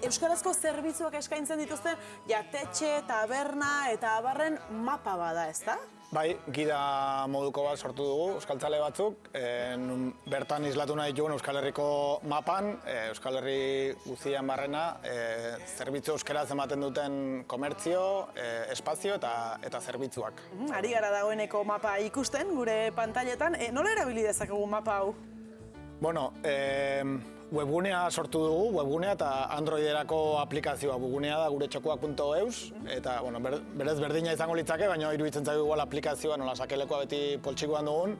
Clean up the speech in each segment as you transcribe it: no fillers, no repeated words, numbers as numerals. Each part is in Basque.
euskarazko zerbitzuak eskaintzen dituzten jatetxe, taberna eta abarren mapa bada, ezta? Bai, gida moduko bat sortu dugu, euskaltzale batzuk, bertan islatu nahi ditugun Euskal Herriko mapan, Euskal Herri guztian barrena, zerbitzu euskaraz ematen duten komertzio, espazio eta zerbitzuak. Ari gara dagoeneko mapa ikusten, gure pantailetan. Nola erabili dezakegu mapa hau? Bueno, webgunea sortu dugu, webgunea eta Androiderako aplikazioa. Webgunea da gure txokoak.eus, eta berez berdina izango litzake, baina iruditzen zaigu igual aplikazioa, nola sakelekoa beti poltsikoan dugun,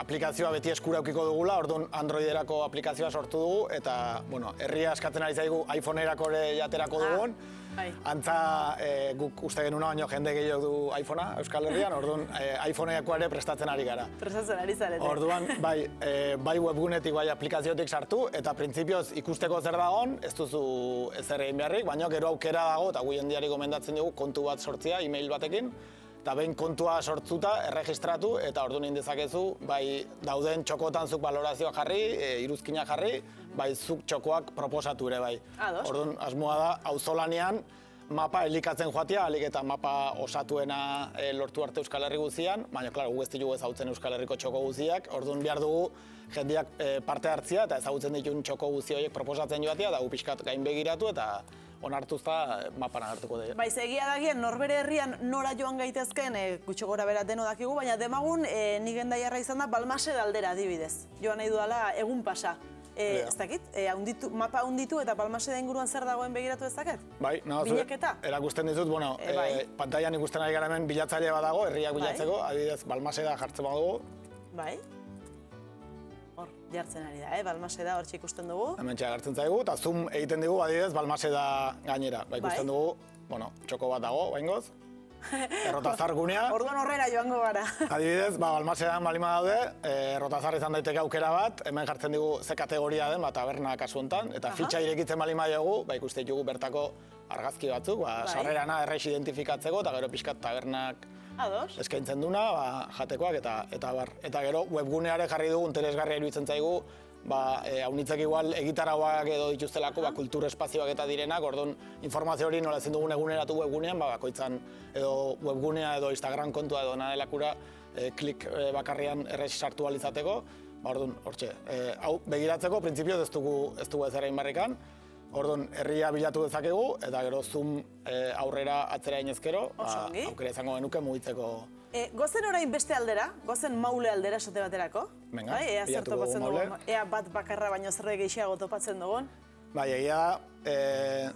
aplikazioa beti eskura eukiko dugula, orduan Androiderako aplikazioa sortu dugu, eta herria eskatzen ari zaigu iPhone-erako ere jaterako dugun. Antza guk uste genuna baino jende gehiago du iPhonea Euskal Herrian, orduan iPhone-ekoa ere prestatzen ari gara. Prestatzen ari zarete. Orduan, bai webgunetik, bai aplikaziotik sartu, eta printzipioz ikusteko zer dagoen, ez duzu ezer egin beharrik, baina gero aukera dago, eta gu jendeari gomendatzen dugu kontu bat sortzea, e-mail batekin, eta behin kontua sortzuta, erregistratu, eta orduan egin dezakezu, bai dauden txokotan zuk balorazioa jarri, iruzkina jarri, bai zuk txokoak proposatu ere bai. Orduan, asmoa da, auzolanean, mapa elikatzen joatea, alik eta mapa osatuena lortu arte Euskal Herri guztian, baina, klaro, gu ez ditugu ezautzen Euskal Herriko txoko guztiak, orduan behar dugu jendeak parte hartzia, eta ezagutzen dituen txoko guzti horiek proposatzen joatea, da gu pixkat gain begiratu, eta onartuzta mapan agertuko dira. Baiz, egia dagien, norbere herrian nora joan gaitezken, gutxo gora bera deno dakigu, baina demagun nik endaiarra izan da Balmaseda aldera adibidez. Joan nahi dudala egun pasa. Ez dakit, mapa hunditu eta Balmaseda inguruan zer dagoen begiratu dezaket? Bai, erakusten dizut, pantailan ikusten ari gara hemen bilatzaile bat dago, herriak bilatzeko, adibidez Balmaseda jartzen badugu. Bai. Hor, jartzen ari da, Balmaseda hor ikusten dugu. Hemen txagartzen zaigu, eta zoom egiten dugu, adibidez, Balmaseda gainera. Ikusten dugu, txoko bat dago, baingoz, errotazar gunea. Orduan horrela joango gara. Adibidez, Balmasedan balima daude, errotazar izan daiteke aukera bat, hemen jartzen dugu ze kategoria den, taberna kasu honetan, eta fitxa irekitzen balima dugu, ikusten dugu bertako argazki batzuk, sarrerana erreix identifikatzeko, eta gero pixkat tabernak eskaintzen duna, jatekoak eta bar. Eta gero webguneare jarri dugu, interesgarria iruditzen zaigu, haunitzek igual egitarauak edo dituztelako, kultur espazioak eta direnak, orduan informazio hori nola ezin dugun eguneratu webgunean, bakoitzan edo webgunea edo Instagram kontua edo nadelakura klik bakarrian errex sartu alizateko, orduan, hortxe, hau begiratzeko, printzipioz ez dugu ez erain barrikan, orduan, herria bilatu dezakegu, eta gero zoom aurrera atzera inezkero, aukera izango genuke mugitzeko. Gozen orain beste aldera, gozen Maule aldera esate baterako. Venga, bilatu dugu Maule. Ea bat bakarra baino zerre gehiago topatzen dugun. Bai, egia da,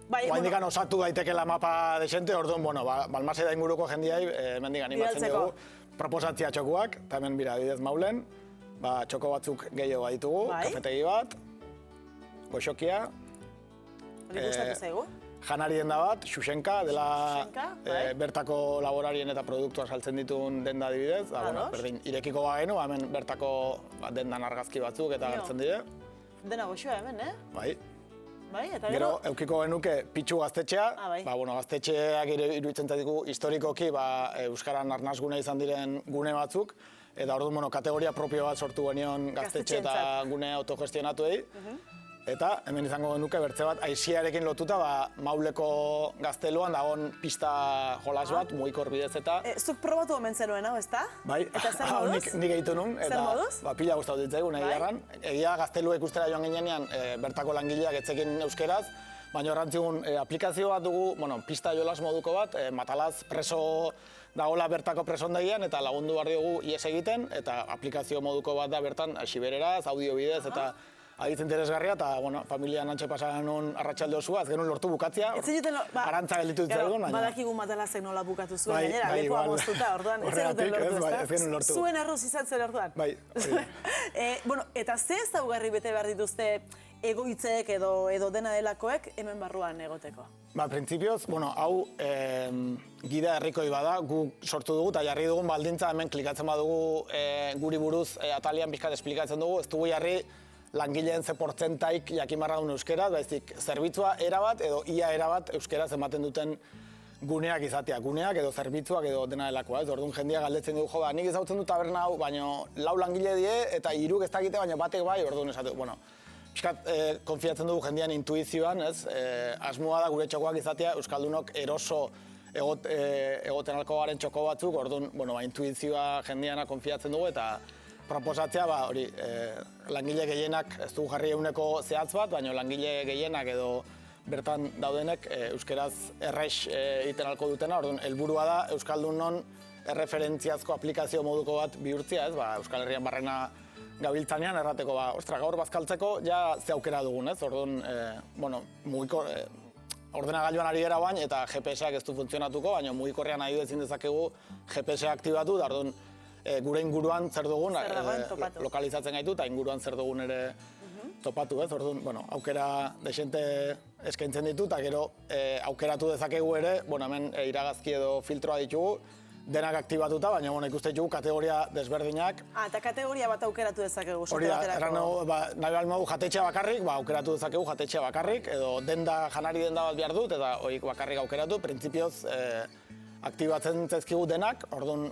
oaindikan osatu daitekela mapa desente, orduan, Balmaseda inguruko jendiai, mendik animatzen dugu, proposatzia txokuak, eta hemen bira, adibidez Maulen, txoko batzuk gehiago baditugu, kafetegi bat, goxokia, janari denda bat, Xuxenka, dela bertako laborarien eta produktuak saltzen dituen denda adibidez. Berdin, irekiko bagenu, hemen bertako dendan argazki batzuk eta agertzen dire. Dena goxoa hemen, Bai. Eta gero, eukiko genuke Pitxu gaztetxea. Gaztetxeak iruditzen zaigu historikoki Euskaran arnazgune izan diren gune batzuk. Eta orduan, kategoria propio bat sortu genion gaztetxe eta gune autogestionatuei. Eta hemen izango genuke bertze bat aiziarekin lotuta Mauleko gazteluan dagoen pista jolas bat, mugikor bidez eta... Zuk probatu omen zenuen hau, ezta? Bai, nik egitu nun, eta pila gustatu ditzaigu nahi garran. Egia gaztelua ikustera joan ginean bertako langileak etzekin euskeraz, baina horrantzigun aplikazio bat dugu, pista jolas moduko bat, Matalaz preso dagoela bertako presondegian eta lagundu behar diogu ies egiten, eta aplikazio moduko bat da bertan sibereraz, audio bidez eta aditz interesgarria, eta familia nantxe pasaran nun arratsalde osua, ez genuen lortu bukatzea, arantza gelditu ditzaigun. Badakigu Matalazek nola bukatu zuen, gainera, lepoa moztuta, orduan, ez zenuten lortu, zuen erruz izan zen orduan. Bai. Eta ze ezaugarri bete behar dituzte egoitzek edo dena delakoek hemen barruan egoteko? Printzipioz, hau gida herrikoi bada, guk sortu dugu eta jarri dugun baldintza hemen klikatzen badugu guri buruz atalian pixkat esplikatzen dugu, ez dugu jarri langileen ze portzentaik jakimarra duen euskeraz, baizik zerbitzua erabat edo ia erabat euskeraz ematen duten guneak izatea, guneak edo zerbitzuak edo dena delakoa, ez orduan jendia galdetzen dugu, nik ezautzen du taberna hau, baina 4 langile die eta 3 ez dakite, baina batek bai, orduan esatu, pixkat konfiatzen dugu jendean intuizioan, ez? Asmoa da gure txokoak izatea, euskaldunok eroso egoten alko garen txoko batzuk, orduan, intuizioa jendeana konfiatzen dugu, eta proposatzea, hori, langile gehienak, ez dugu jarri eguneko zehatz bat, baina langile gehienak edo bertan daudenek euskeraz errex egiten alko dutena, orduan, helburua da euskaldunon erreferentziazko aplikazio moduko bat bihurtzia, ez? Euskal Herrian barrena gabiltzanean, errateko, gaur bazkaltzeko, ja ze aukera dugun, ez? Orduan, ordenagailuan ari gara bain, eta GPS-ak ez du funtzionatuko, baina mugikorrean nahi ezin dezakegu GPS-a aktibatu, da orduan, gure inguruan zer dugun, lokalizatzen gaitu, eta inguruan zer dugun ere topatu, ez? Orduan, aukera desente eskaintzen ditu, eta gero aukeratu dezakegu ere, hemen iragazki edo filtroa ditugu, denak aktibatuta, baina ikuste ditugu kategoria desberdinak. Eta kategoria bat aukeratu dezakegu, hori da, nahi behar modu jatetxea bakarrik, aukeratu dezakegu jatetxea bakarrik, edo janari denda bat behar dut, eta horiek bakarrik aukeratu, printzipioz aktibatzen zezkigu denak, orduan,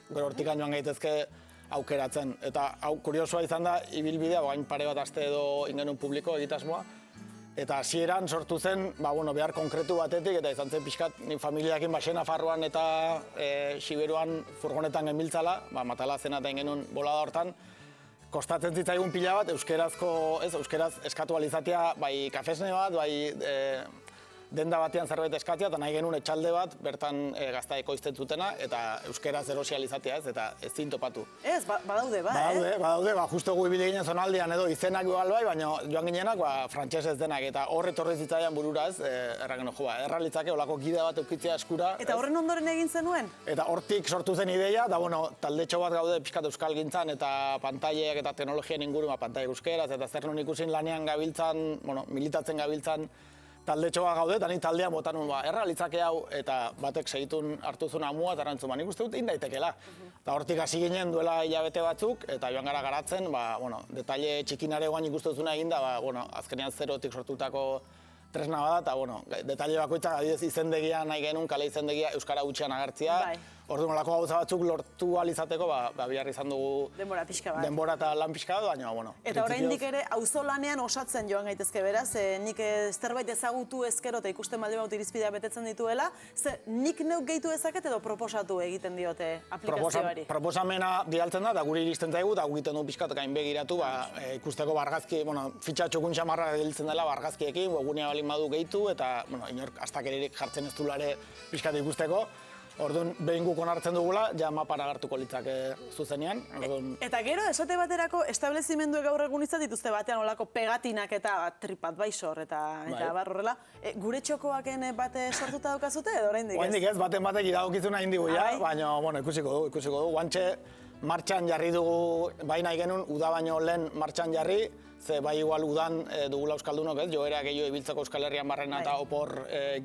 gero hortikan joan gaitezke aukeratzen. Eta kuriosoa izan da, ibilbidea, bain pare bat aste edo ingenun publiko egitasmoa, eta hasieran sortu zen, behar konkretu batetik, eta izan zen pixkat, ni familiakin Nafarroan eta Siberuan furgonetan genbiltzala, matala zena eta ingenun bolada hortan, kostatzen zitzaigun pila bat, euskeraz eskatu alizatea, bai kafesne bat, bai denda batean zerbait eskatzea, eta nahi genuen etxalde bat, bertan gazta ekoizten zutena, eta euskeraz erosializatea ez, eta ezin topatu. Ez, badaude, Badaude, justo gu ibili ginen zonaldean edo izenak igual bai, baina joan ginenak frantsesez denak, eta horre torri zitzaian burura ez, erraken erralitzake olako gide bat eukitzea eskura. Eta horren ondoren egin zenuen? Eta hortik sortu zen ideia, da taldetxo bat gaude pixkat euskal gintzan, eta pantaileak eta teknologian inguru, pantailek euskeraz, eta zer nun ikusin lanean gabiltzan, militatzen gabiltzan, taldetxoa gaude, eta nik taldea botan nun, errealitzake hau, eta batek segitun hartu zuen amua, eta erantzun, nik uste dut indaitekela. Eta hortik hasi ginen duela hilabete batzuk, eta joan gara garatzen, detaile txikinare guain ikustuzuna eginda, azkenean zerotik sortutako tresna bada, eta detaile bakoitzak adibidez izendegia nahi genuen, kale izendegia euskara gutxian agertzea. Orduan, olako gauza batzuk lortu alizateko, behar izan dugu denbora pixka bat. Denbora eta lan pixka bat, baina, Eta oraindik ere, auzolanean osatzen joan gaitezke beraz, nik zerbait ezagutu ezkero eta ikusten baldin baut irizpidea betetzen dituela, nik neuk gehitu ezaket edo proposatu egiten diote aplikazioari? Proposamena bidaltzen da, eta guri iristen zaigu, eta gugiten du pixkat gain begiratu, ikusteko bargazki, fitxatxokun xamarra ediltzen dela bargazkiekin, webgunea balin badu gehitu, eta inork astakeririk jartzen ez dulare pixkat ikusteko. Orduan, behin guk onartzen dugula, ja mapara agertuko litzake zuzenean. Eta gero, esate baterako, establezimenduek gaur egun izan dituzte batean olako pegatinak eta TripAdvisor eta bar horrela. Gure txokoaken bate sortuta daukazute edo oraindik ez? Oraindik ez, batek iradokizuna indigu ja, baina, ikusiko dugu. Guantxe martxan jarri dugu, bai nahi genuen, uda baino lehen martxan jarri, ze bai igual udan dugula euskaldunok ez, joera gehiago ibiltzeko Euskal Herrian barrena eta opor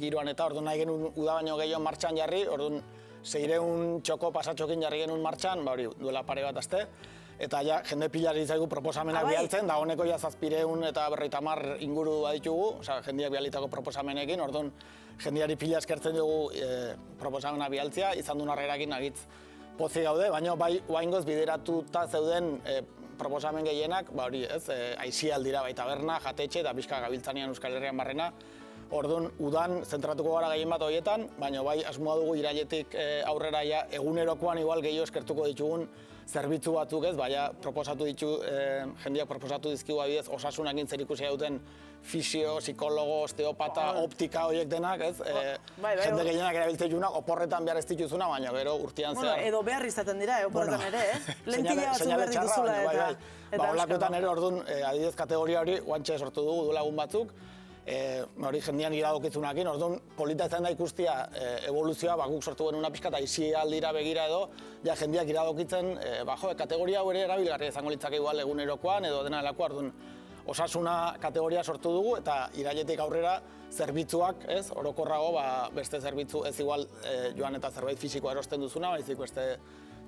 giroan eta orduan nahi genuen uda baino gehiago martxan jarri, orduan 600 txoko pasatxokin jarri genuen martxan, duela pare bat aste, eta ja jende pilari zaigu proposamenak bialtzen, da honeko ja 700 eta 50 inguru baditugu, jendeak bialitako proposamenekin, orduan jendeari pila eskertzen dugu proposamena bialtzea, izan duen harrerakin agitz pozi gaude, baina bai oaingoz bideratuta zeuden proposamen gehienak, aizialdira bai taberna, jatetxe eta pixka gabiltzanean Euskal Herrian barrena. Orduan, udan zentratuko gara gehien bat horietan, baina bai asmoa dugu irailetik aurrera egunerokoan igual gehiago eskertuko ditugun zerbitzu batzuk ez, baina proposatu jendeak proposatu dizkigu adibidez osasunakin zerikusia duten fisio, psikologo, osteopata, optika horiek denak, ez? Jende gehienak erabiltzen junak, oporretan behar ez dituzuna, baina gero urtean zehar. Edo behar izaten dira, oporretan ere, lentilla batzuk behar dituzula eta horlakoetan ere, orduan, adibidez kategoria hori, guantxe sortu dugu dulagun batzuk, hori jendean iradokizunakin, orduan polita izan da ikustia evoluzioa, guk sortu genuen pixka eta izi aldira begira edo, ja jendeak iradokitzen, kategoria hau ere erabilgarria izango litzake igual egunerokoan edo dena delako, orduan osasuna kategoria sortu dugu eta irailetik aurrera zerbitzuak, ez, orokorrago, beste zerbitzu ez igual joan eta zerbait fisikoa erosten duzuna, baizik beste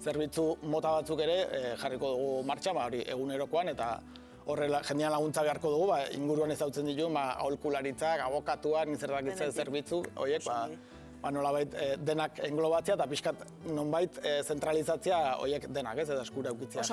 zerbitzu mota batzuk ere jarriko dugu martxan, hori egunerokoan eta horrela jendean laguntza beharko dugu, inguruan ezautzen ditu, aholkularitzak, abokatuak, nizerdakitzen zerbitzu, horiek, nolabait denak englobatzea eta pixkat nonbait zentralizatzea horiek denak, ez, eta eskura eukitzea.